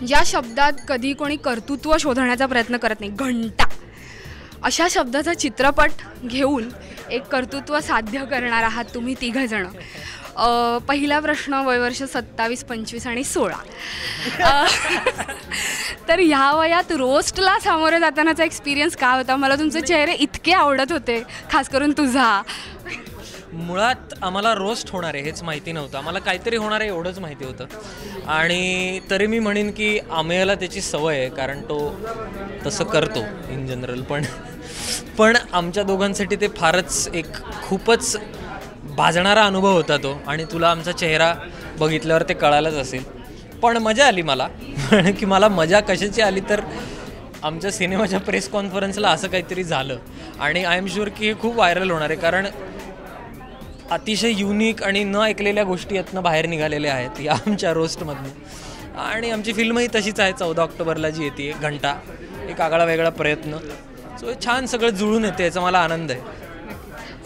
ज्या शब्दात कधी कोणी कर्तृत्व शोधण्याचा प्रयत्न करत नाही, घंटा अशा शब्दाचा चित्रपट घेऊन एक कर्तृत्व साध्य करणार आहात तुम्ही तिघंजणं. पहिला प्रश्न, वयवर्ष 27, 25 आणि 16. तर ह्या वयात रोस्टला सामोरे जातानाचा एक्सपिरियन्स काय होता? मला तुमचे चेहरे इतके आवडत होते, खास करून तुझा. मुळात आम्हाला रोस्ट होणार आहे हेच माहिती नव्हतं, आम्हाला काहीतरी होणार आहे एवढंच माहिती होतं. आणि तरी मी म्हणेन की आम्हाला त्याची सवय आहे, कारण तो तसं करतो इन जनरल. पण आमच्या दोघांसाठी ते फारच एक खूपच भाजणारा अनुभव होता तो. आणि तुला आमचा चेहरा बघितल्यावर ते कळालंच असेल. पण मजा आली मला. की मला मजा कशाची आली तर आमच्या सिनेमाच्या प्रेस कॉन्फरन्सला असं काहीतरी झालं. आणि आय एम शुअर की हे खूप व्हायरल होणार आहे, कारण अतिशय युनिक आणि न ऐकलेल्या गोष्टी यातनं बाहेर निघालेल्या आहेत या आमच्या रोस्टमधनं. आणि आमची फिल्मही तशीच आहे, 14 ऑक्टोबरला जी येते, घंटा, एक आगळा वेगळा प्रयत्न. सो छान सगळं जुळून येते, याचा मला आनंद आहे.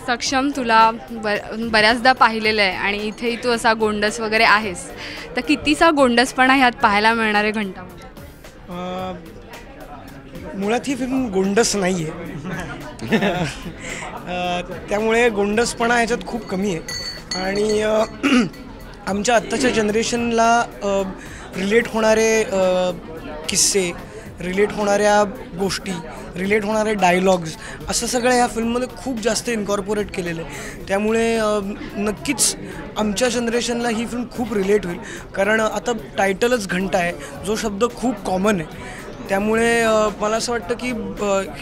सक्षम, तुला बऱ्याचदा पाहिलेलं आहे आणि इथेही तू असा गोंडस वगैरे आहेस, तर कितीसा गोंडसपणा ह्यात पाहायला मिळणार आहे घंटामध्ये? मुळात ही फिल्म गोंडस नाही आहे, त्यामुळे गोंडसपणा ह्याच्यात खूप कमी आहे. आणि आमच्या आत्ताच्या जनरेशनला रिलेट होणारे किस्से, रिलेट होणाऱ्या गोष्टी, रिलेट होणारे डायलॉग्स, असं सगळं ह्या फिल्ममध्ये खूप जास्त इन्कॉर्पोरेट केलेलं आहे. त्यामुळे नक्कीच आमच्या जनरेशनला ही फिल्म खूप रिलेट होईल, कारण आता टायटलच घंटा आहे, जो शब्द खूप कॉमन आहे. त्यामुळे मला असं वाटतं की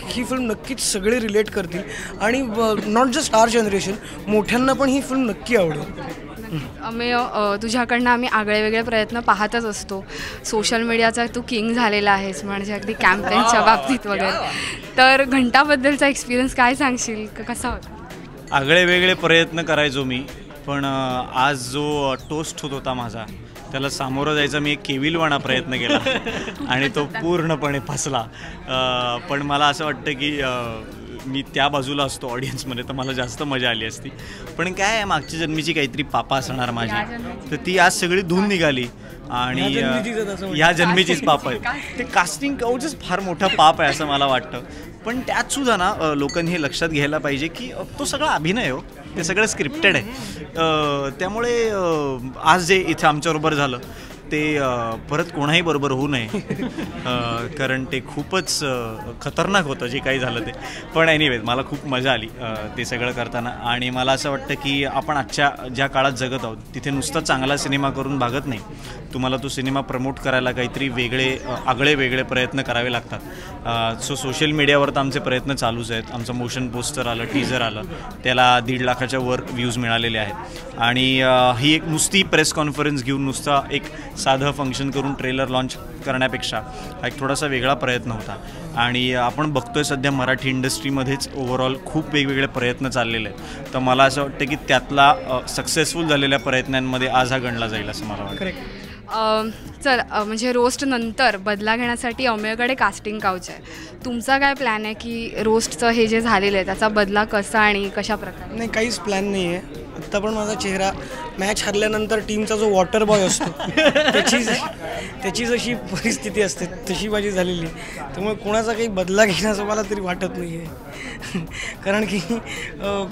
ही फिल्म नक्कीच सगळे रिलेट करतील. आणि नॉट जस्ट आवर जनरेशन, मोठ्यांना पण ही फिल्म नक्की आवडेल. अमेय, तुझ्याकडनं आम्ही आगळे वेगळे प्रयत्न पाहतच असतो. सोशल मीडियाचा तू किंग झालेला आहेस, म्हणजे अगदी कॅम्पेनच्या बाबतीत वगैरे. तर घंटाबद्दलचा एक्सपिरियन्स काय सांगशील, कसा होता? आगळे वेगळे प्रयत्न करायचो मी, पण आज जो टोस्ट होत होता माझा, त्याला सामोरं जायचा मी एक केविलवाणा प्रयत्न केला आणि तो पूर्णपणे फसला. पण मला असं वाटतं की मी त्या बाजूला असतो ऑडियन्समध्ये तर मला जास्त मजा आली असती. पण काय आहे, मागच्या जन्मीची काहीतरी पापा असणार माझी, तर ती आज सगळी धुवून निघाली. आणि ह्या जन्मीचीच पाप आहे. ते कास्टिंग काउचच फार मोठा पाप आहे असं मला वाटतं. पण त्यात सुद्धा ना लोकांनी हे लक्षात घ्यायला पाहिजे की तो सगळा अभिनय हो, ते सगळं स्क्रिप्टेड आहे. त्यामुळे आज जे इथे आमच्याबरोबर झालं ते परत कोणाही बरोबर होऊ नये, कारण ते खूपच खतरनाक होतं जे काही झालं ते. पण एनिवेज मला खूप मजा आली ते सगळं करताना. आणि मला असं वाटतं की आपण आजच्या ज्या काळात जगत आहोत तिथे नुसता चांगला सिनेमा करून भागत नाही, तुम्हाला तो सिनेमा प्रमोट करायला काहीतरी वेगळे आगळे वेगळे प्रयत्न करावे लागतात. सो सोशल मीडियावर तर आमचे प्रयत्न चालूच आहेत. आमचं मोशन पोस्टर आलं, टीजर आलं, त्याला 1.5 लाखाच्या वर व्ह्यूज मिळालेले आहेत. आणि ही एक नुसती प्रेस कॉन्फरन्स घेऊन नुसता एक साधं फंक्शन करून ट्रेलर लॉन्च करण्यापेक्षा हा एक थोडासा वेगळा प्रयत्न होता. आणि आपण बघतोय सध्या मराठी इंडस्ट्रीमध्येच ओव्हरऑल खूप वेगवेगळे प्रयत्न चाललेले आहेत. तर मला असं वाटतं की त्यातला सक्सेसफुल झालेल्या प्रयत्नांमध्ये आज हा गणला जाईल असं मला वाटतं. चल, म्हणजे रोस्ट नंतर बदला घेण्यासाठी अमेयकडे कास्टिंग काउच आहे. तुमचा काय प्लॅन आहे की रोस्टचं हे जे झालेलं आहे त्याचा बदला कसा आणि कशा प्रकारे? नाही, काहीच प्लॅन नाही आहे. आत्ता पण माझा चेहरा मॅच हरल्यानंतर टीमचा जो वॉटर बॉय असतो त्याची जशी परिस्थिती असते तशी माझी झालेली. त्यामुळे कोणाचा काही बदला घेण्याचं मला तरी वाटत नाही आहे, कारण की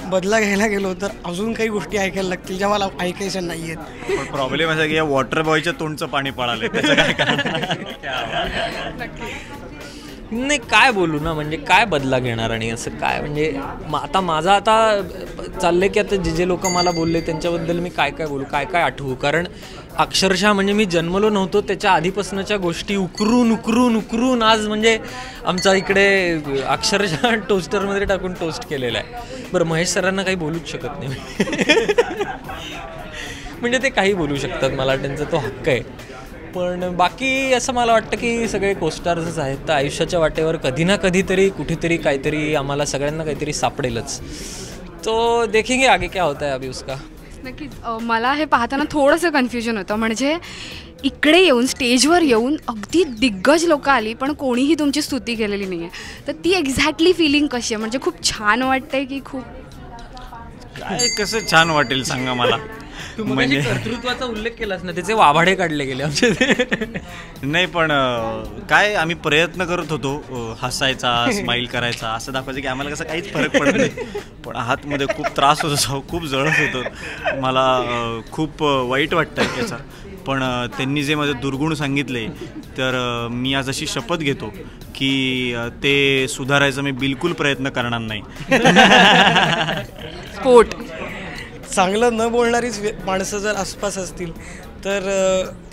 बदला घ्यायला गेलो तर अजून काही गोष्टी ऐकायला लागतील ज्या मला ऐकायच्या नाही आहेत. पण प्रॉब्लेम असा की या वॉटर बॉयच्या तोंडचं पाणी पळालं, त्याचं काय करणार? नाही, काय बोलू ना, म्हणजे काय बदला घेणार आणि असं काय, म्हणजे आता माझा आता चाललंय की आता जे लोक मला बोलले त्यांच्याबद्दल मी काय काय बोलू, काय काय आठवू. कारण अक्षरशः म्हणजे मी जन्मलो नव्हतो त्याच्या आधीपासूनच्या गोष्टी उकरून उकरून उकरून आज म्हणजे आमचा इकडे अक्षरशः टोस्टरमध्ये टाकून टोस्ट केलेला आहे. बरं, महेश सरांना काही बोलूच शकत नाही म्हणजे ते काही बोलू शकतात, मला त्यांचा तो हक्क आहे. पण बाकी असं मला वाटतं की सगळे कोस्टार्सच आहेत, तर आयुष्याच्या वाटेवर कधी ना कधीतरी कुठेतरी काहीतरी आम्हाला सगळ्यांना काहीतरी सापडेलच. तो देखेंगे आगे क्या होता है अभी उसका. नक्कीच. मला हे पाहताना थोडंसं कन्फ्युजन होतं, म्हणजे इकडे येऊन स्टेजवर येऊन अगदी दिग्गज लोक आली पण कोणीही तुमची स्तुती केलेली नाही आहे, तर ती एक्झॅक्टली फिलिंग कशी आहे? म्हणजे खूप छान वाटतंय की खूप काय, कसं छान वाटेल सांगा मला. तू म्हणजे कर्तृत्वाचा उल्लेख केलास ना, त्याचे वाभाडे काढले गेले आमचे. नाही पण काय आम्ही प्रयत्न करत होतो हसायचा, स्माईल करायचा, असं दाखवायचं की आम्हाला कसं काहीच फरक पडत नाही. पण हातमध्ये खूप त्रास होत होता, खूप जळत होतं मला. खूप वाईट वाटतं याचा. पण त्यांनी जे माझे दुर्गुण सांगितले तर मी आज अशी शपथ घेतो की ते सुधारायचा मी बिलकुल प्रयत्न करणार नाही. स्पोर्ट. चांगलं न बोलणारीच माणसं जर आसपास असतील तर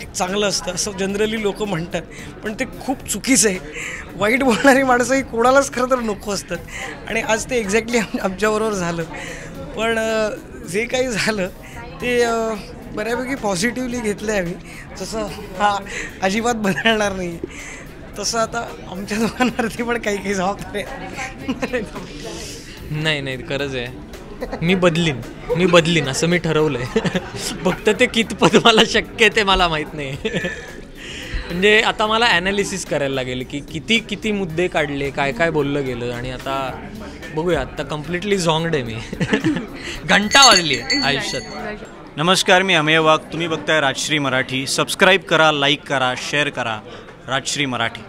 एक चांगलं असतं असं जनरली लोक म्हणतात, पण ते खूप चुकीचं आहे. वाईट बोलणारी माणसं ही कोणालाच खरं तर नको असतात, आणि आज ते एक्झॅक्टली आमच्याबरोबर झालं. पण जे काही झालं ते बऱ्यापैकी पॉझिटिव्हली घेतलं आहे आम्ही. जसं हा अजिबात बदलणार नाही, तसं आता आमच्या दोघांवरती पण काही काही जबाबदारी आहे. नाही नाही, खरंच आहे. मी बदलीन असं मी ठरवलंय. फक्त ते कितपत मला शक्य आहे ते मला माहीत नाही. म्हणजे आता मला ॲनालिसिस करायला लागेल की किती किती मुद्दे काढले, काय काय बोललं गेलं, आणि आता बघूया. आता कम्प्लिटली झॉंगड आहे मी. घंटा वाजली आहे आयुष्यात. नमस्कार, मी अमेय वाघ. तुम्ही बघताय राजश्री मराठी. सबस्क्राईब करा, लाईक करा, शेअर करा. राजश्री मराठी.